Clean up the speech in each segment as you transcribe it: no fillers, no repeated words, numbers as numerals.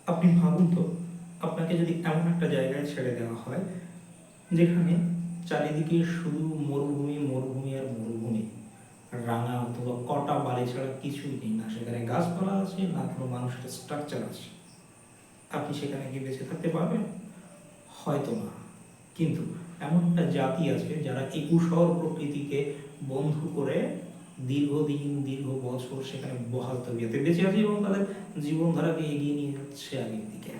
আপনি ভাবুন তো, আপনাকে যদি এমন একটা জায়গায় ছেড়ে দেওয়া হয় যেখানে চারিদিকে শুধু মরুভূমি, মরুভূমি আর মরুভূমি, রাঙা অথবা কটা বালি ছাড়া কিছুই নেই, না সেখানে গাছপালা আছে, না কোনো মানুষের স্ট্রাকচার আছে, আপনি সেখানে গিয়ে বেঁচে থাকতে পারবেন? হয়তো না। কিন্তু এমন একটা জাতি আছে যারা এই উষর প্রকৃতিকে বন্ধু করে দীর্ঘদিন, দীর্ঘ বছর সেখানে বহাল তবিয়তে বেঁচে আছে এবং তাদের জীবনধারাকে এগিয়ে নিয়ে যাচ্ছে আগের দিকে।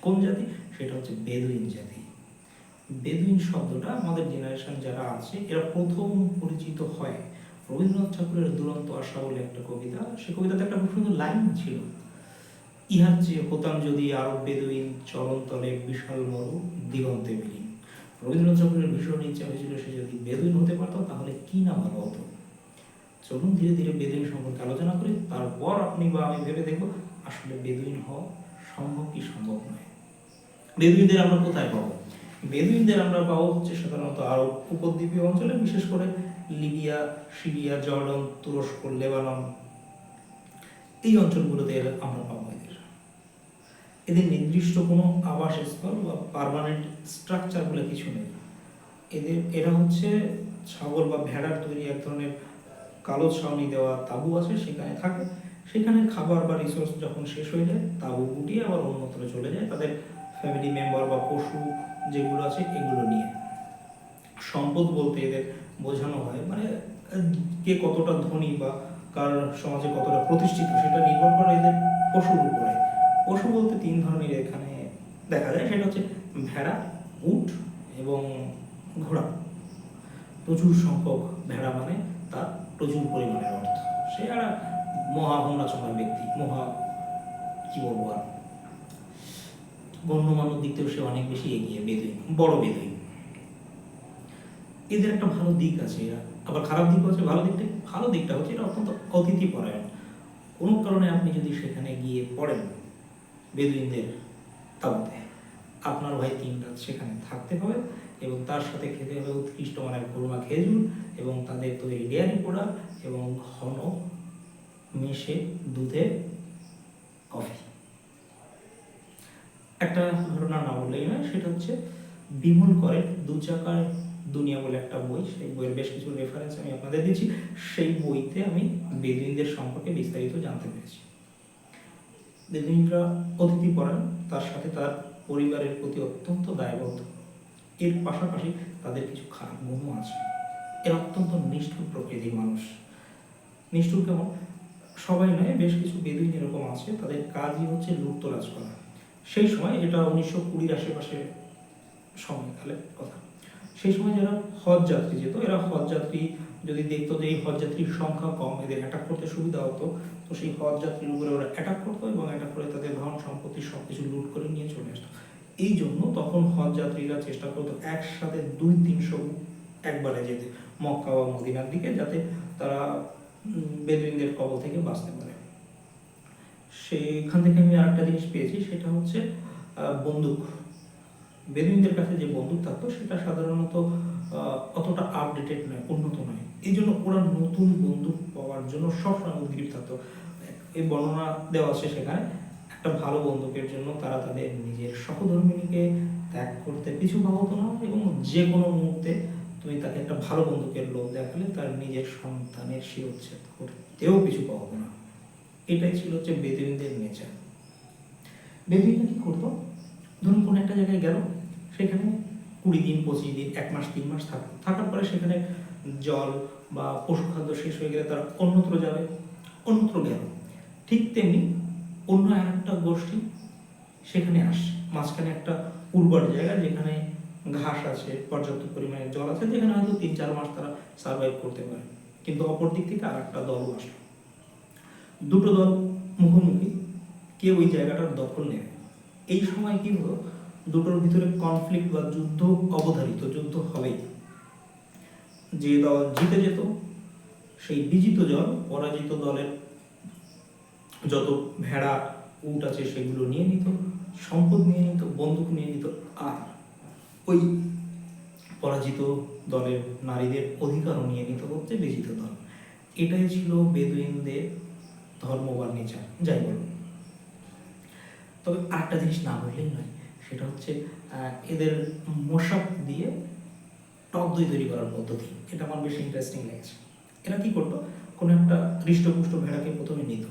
কোন জাতি? সেটা হচ্ছে বেদুইন জাতি। বেদুইন শব্দটা আমাদের জেনারেশন যারা আছে এরা প্রথম পরিচিত হয় রবীন্দ্রনাথ ঠাকুরের দুরন্ত আশা বলে একটা কবিতা। সে কবিতাতে একটা খুব সুন্দর লাইন ছিল, ইহার চেয়ে হতাম যদি আরব বেদুইন, চরণতলে বিশাল মরু দিগন্তে বিলীন। রবীন্দ্রনাথ ঠাকুরের ভীষণ ইচ্ছা হয়েছিল সে যদি বেদুইন হতে পারতো তাহলে কি না ভালো হতো। চলুন ধীরে ধীরে বেদুইন সম্পর্কে আলোচনা করি, তারপর আপনি বা আমি ভেবে দেখবো আসলে বেদুইন হওয়া সম্ভব কি সম্ভব নয়। বেদুইনদের আমরা কোথায় পাবো? বেদুইনদের আমরা পাবো হচ্ছে সাধারণত আরব উপদ্বীপীয় অঞ্চলে, বিশেষ করে লিবিয়া, সিরিয়া, জর্ডন, তুরস্ক, লেবানন, এই অঞ্চলগুলোতে আমরা পাবো এদের। এদের নির্দিষ্ট কোনো আবাসস্থল বা পার্মানেন্ট স্ট্রাকচার বলে কিছু নেই। এরা হচ্ছে ছাগল বা ভেড়ার তৈরি এক ধরনের কালো ছাউনি দেওয়া তাঁবু আছে, সেখানে থাকে। সেখানে খাবার বা রিসোর্স যখন শেষ হয়ে যায় তাঁবু গুটিয়ে আবার অন্যত্র চলে যায় তাদের ফ্যামিলি মেম্বার বা পশু যেগুলো আছে এগুলো নিয়ে। সম্পদ বলতে এদের বোঝানো হয় মানে কে কতটা ধনী বা কার সমাজে কতটা প্রতিষ্ঠিত সেটা নির্ভর করে এদের পশুর উপরে। পশু বলতে তিন ধরনের এখানে দেখা যায়, সেটা হচ্ছে ভেড়া, উট এবং ঘোড়া। প্রচুর সংখ্যক ভেড়া মানে তার প্রচুর পরিমাণের অর্থ। সে একটা মহা হোমরাচমা ব্যক্তি, মহা কি বলবো আর, গণ্যমান্য দিক থেকেও সে অনেক বেশি এগিয়ে, বেদুইন, বড় বেদুইন। এদের একটা ভালো দিক আছে, আবার খারাপ দিকও আছে। ভালো দিকটা হচ্ছে এটা অত্যন্ত অতিথি পরায়ণ। কোনো কারণে আপনি যদি সেখানে গিয়ে পড়েন বেদুইনদের তাঁবুতে, আপনার ভাই 3 রাত সেখানে থাকতে হবে এবং তার সাথে খেতে হবে উৎকৃষ্ট মানের খুরমা খেজুর এবং তাদের তৈরি ডেয়ারি প্রোডাক্ট এবং ঘন মেশে দুধের কফি। একটা ঘটনা না বললেই নয়, সেটা হচ্ছে বিমল করের 2 চাকার দুনিয়া বলে একটা বই, সেই বইয়ের বেশ কিছু রেফারেন্স আমি আপনাদের দিচ্ছি। সেই বইতে আমি বেদুইনদের সম্পর্কে বিস্তারিত জানতে পেরেছি। বেদুইনরা অতিথি পরায়ণ, তার সাথে তার পরিবারের প্রতি অত্যন্ত দায়বদ্ধ। এর পাশাপাশি তাদের কিছু খারাপ গুণও আছে। এর অত্যন্ত নিষ্ঠুর প্রকৃতির মানুষ। নিষ্ঠুর কেমন? সবাই নয়, বেশ কিছু বেদুইন এরকম আছে তাদের কাজই হচ্ছে লুটতরাজ করা। সেই সময়, এটা 1920-র আশেপাশে সময়কালের কথা, সেই সময় যারা হজ যাত্রী যেত, এরা হজ যাত্রী যদি দেখতো যে এই হজ যাত্রীর সংখ্যা কম, এদের অ্যাটাক করতে সুবিধা হতো, তো সেই হজ যাত্রীর উপরে ওরা অ্যাটাক করতো এবং অ্যাটাক করে তাদের ধন সম্পত্তি সব কিছু লুট করে নিয়ে চলে আসতো। এই জন্য তখন হজ যাত্রীরা চেষ্টা করতো একসাথে 200-300 একবারে যেতে মক্কা বা মদিনার দিকে, যাতে তারা বেদুইনদের কবল থেকে বাঁচতে পারে। সেখান থেকে আমি আরেকটা জিনিস পেয়েছি, সেটা হচ্ছে বন্দুক। বেদুইনদের কাছে যে বন্দুক থাকতো সেটা সাধারণত অতটা আপডেটেড নয়, উন্নত নয়। এই জন্য ওরা নতুন বন্দুক পাওয়ার জন্য সবসময় উদ্গ্রীব থাকতো। এই বর্ণনা দেওয়া আছে সেখানে, একটা ভালো বন্দুকের জন্য তারা তাদের নিজের সহধর্মিণীকে ত্যাগ করতে পিছু পা হতো না এবং যে কোনো মুহূর্তে তুমি তাকে একটা ভালো বন্দুকের লোভ দেখালে তার নিজের সন্তানের শিরোচ্ছেদ করতেও পিছু পা হতো না। এটাই ছিল হচ্ছে বেদুইনদের নেচার। বেদুইনরা কি করতো? ধরুন কোনো একটা জায়গায় গেল, সেখানে 20 দিন, 25 দিন, 1 মাস, 3 মাস থাকার পরে সেখানে জল বা পশুখাদ্য শেষ হয়ে গেলে তারা অন্যত্র যাবে, অন্যত্র গেল। ঠিক তেমনি অন্য আরেকটা গোষ্ঠী সেখানে আসে, মাঝখানে একটা উর্বর জায়গা যেখানে ঘাস আছে, পর্যাপ্ত পরিমাণে জল আছে, যেখানে হয়তো 3-4 মাস তারা সার্ভাইভ করতে পারে। কিন্তু অপর দিক থেকে আর একটা দল আসলো, দুটো দল মুখোমুখি, কেউ ওই জায়গাটার দখল নেবে। এই সময় কি হলো, দুটোর ভিতরে কনফ্লিক্ট বা যুদ্ধ অবধারিত, যুদ্ধ হবেই। যে দল জিতে যেত সেই বিজিত দল পরাজিত দলের যত ভেড়া, উট আছে সেগুলো নিয়ে নিত, সম্পদ নিয়ে নিত, বন্দুক নিয়ে নিত, আর ওই পরাজিত দলের নারীদের অধিকারও নিয়ে নিত হচ্ছে বিজিত দল। এটাই ছিল বেদুইনদের ধর্ম বা নেচার, যাই বলুন। তবে আরেকটা জিনিস না বললেই নয়, সেটা হচ্ছে এদের মোশাক দিয়ে টক দই তৈরি করার পদ্ধতি। এটা আমার বেশ ইন্টারেস্টিং লেগেছে। এরা কী করতো, কোনো একটা হৃষ্টপুষ্ট ভেড়াকে প্রথমে নিত,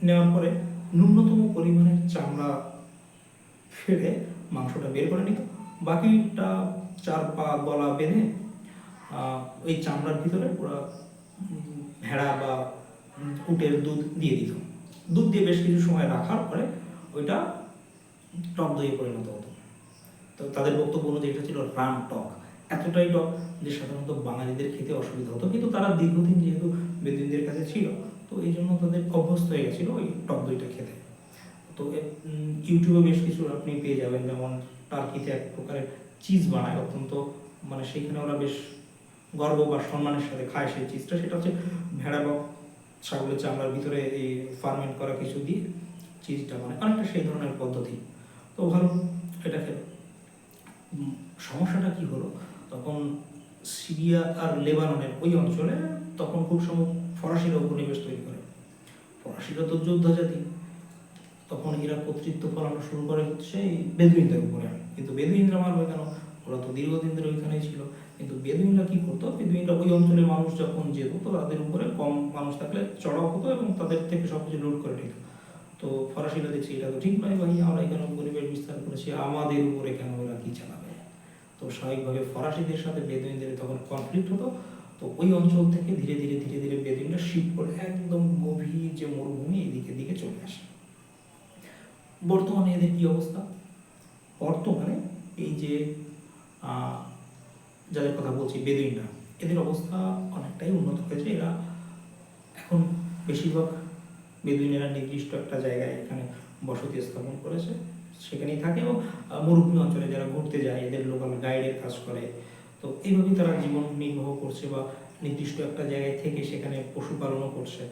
নেওয়ার পরে ন্যূনতম পরিমাণের চামড়া ফেলে মাংসটা বের করে নিত, বাকিটা চার পা গলা বেঁধে ওই চামড়ার ভিতরে পুরো ভেড়া বা উটের দুধ দিয়ে দিত। দুধ দিয়ে বেশ কিছু সময় রাখার পরে ওইটা টক দইয়ে পরিণত হতো। তো তাদের বক্তব্য অনুযায়ী এটা ছিল রাম টক, এতটাই টক যে সাধারণত বাঙালিদের খেতে অসুবিধা হতো, কিন্তু তারা দীর্ঘদিন যেহেতু বেদুইনদের কাছে ছিল, তো এই জন্য তাদের অভ্যস্ত হয়ে গেছিল ওই টক দইটা খেতে। তো ইউটিউবে বেশ কিছু আপনি পেয়ে যাবেন, যেমন টার্কিতে এক প্রকারের চিজ বানায় অত্যন্ত, মানে সেইখানে ওরা বেশ গর্ব বা সম্মানের সাথে খায় সেই চিজটা। সেটা হচ্ছে ভেড়া বা ছাগলের চামড়ার ভিতরে এই ফার্মেন্ট করা কিছু দিয়ে চিজটা মানে অনেকটা সেই ধরনের পদ্ধতি। তো ভালো, এটা খেলো। সমস্যাটা কি হলো, তখন সিরিয়া আর লেবাননের ওই অঞ্চলে তখন খুব ফরাসিরা উপনিবেশ তৈরি করে। ফরাসিরা তো যোদ্ধা জাতি, তখন এরা কর্তৃত্ব ফলানো শুরু করে হচ্ছে এই বেদুইনদের উপরে। কিন্তু বেদুইনরা মারবে কেন, ওরা তো দীর্ঘদিন ধরে ওইখানেই ছিল। কিন্তু বেদুইনরা কি করতো, বেদুইনরা ওই অঞ্চলের মানুষ যখন যেত, তো তাদের উপরে কম মানুষ থাকলে চড়াও হতো এবং তাদের থেকে সবকিছু লুট করে নিত। তো ফরাসিরা দেখছে এটা তো ঠিক নয় ভাই, আমরা এখানে পরিবেশ বিস্তার করেছি, আমাদের উপরে কেন ওরা কি চালাবে। তো স্বাভাবিকভাবে ফরাসিদের সাথে বেদুইনদের তখন কনফ্লিক্ট হতো। তো ওই অঞ্চল থেকে ধীরে ধীরে ধীরে ধীরে বেদুইনরা শিফট করে একদম গভীর যে মরুভূমি এদিকে দিকে চলে আসে। বর্তমানে এদের কি অবস্থা, বর্তমানে এই যে যাদের কথা বলছি বেদুইনরা, এদের অবস্থা অনেকটাই উন্নত হয়েছে। এরা এখন বেশিরভাগ বেদুইনেরা নির্দিষ্ট একটা জায়গায় এখানে বসতি স্থাপন করেছে, সেখানেই থাকে এবং মরুভূমি অঞ্চলে যারা ঘুরতে যায় এদের লোকাল গাইডের কাজ করে। তো এইভাবেই তারা জীবন নির্বাহ করছে বা নির্দিষ্ট একটা জায়গায় থেকে সেখানে পশুপালনও করছে।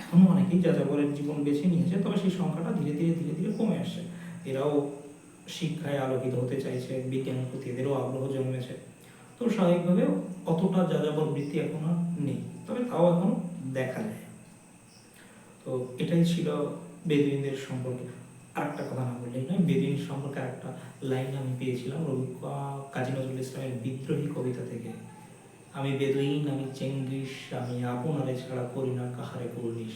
এখনও অনেকেই যাযাবরের জীবন বেছে নিয়েছে, তবে সেই সংখ্যাটা ধীরে ধীরে ধীরে ধীরে কমে আসছে। এরাও শিক্ষায় আলোকিত হতে চাইছে, বিজ্ঞানের প্রতি এদেরও আগ্রহ জন্মেছে। তো স্বাভাবিকভাবে অতটা যাযাবর বৃত্তি এখন আর নেই, তবে তাও এখন দেখা যায়। তো এটাই ছিল বেদুইনদের সম্পর্কে। আরেকটা কথা না বললেই নয়, বেদুইন সম্পর্কে আরেকটা লাইন আমি পেয়েছিলাম কাজী নজরুল ইসলামের বিদ্রোহী কবিতা থেকে। আমি বেদুইন, আমি চেঙ্গিস, আমি আপনারে ছাড়া করি না কাহারে কুর্নিশ।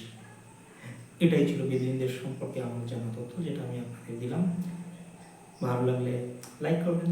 এটাই ছিল বেদুইনদের সম্পর্কে আমার জানা তথ্য, যেটা আমি আপনাকে দিলাম। ভালো লাগলে লাইক করবেন।